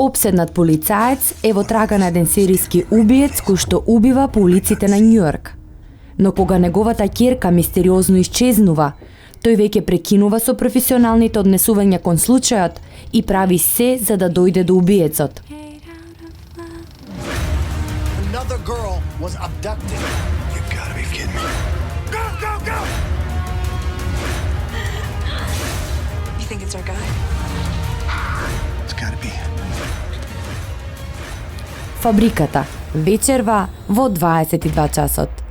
Обседнат полицаец е во трага на еден серијски убиец кој што убива по улиците на Њујорк. Но кога неговата ќерка мистериозно исчезнува, тој веќе прекинува со професионалните однесувања кон случајот и прави се за да дојде до убиецот. Another girl was abducted. You gotta be kidding me. Go, go, go! You think it's our guy? It's gotta be. Фабриката, вечерва во 22 часот.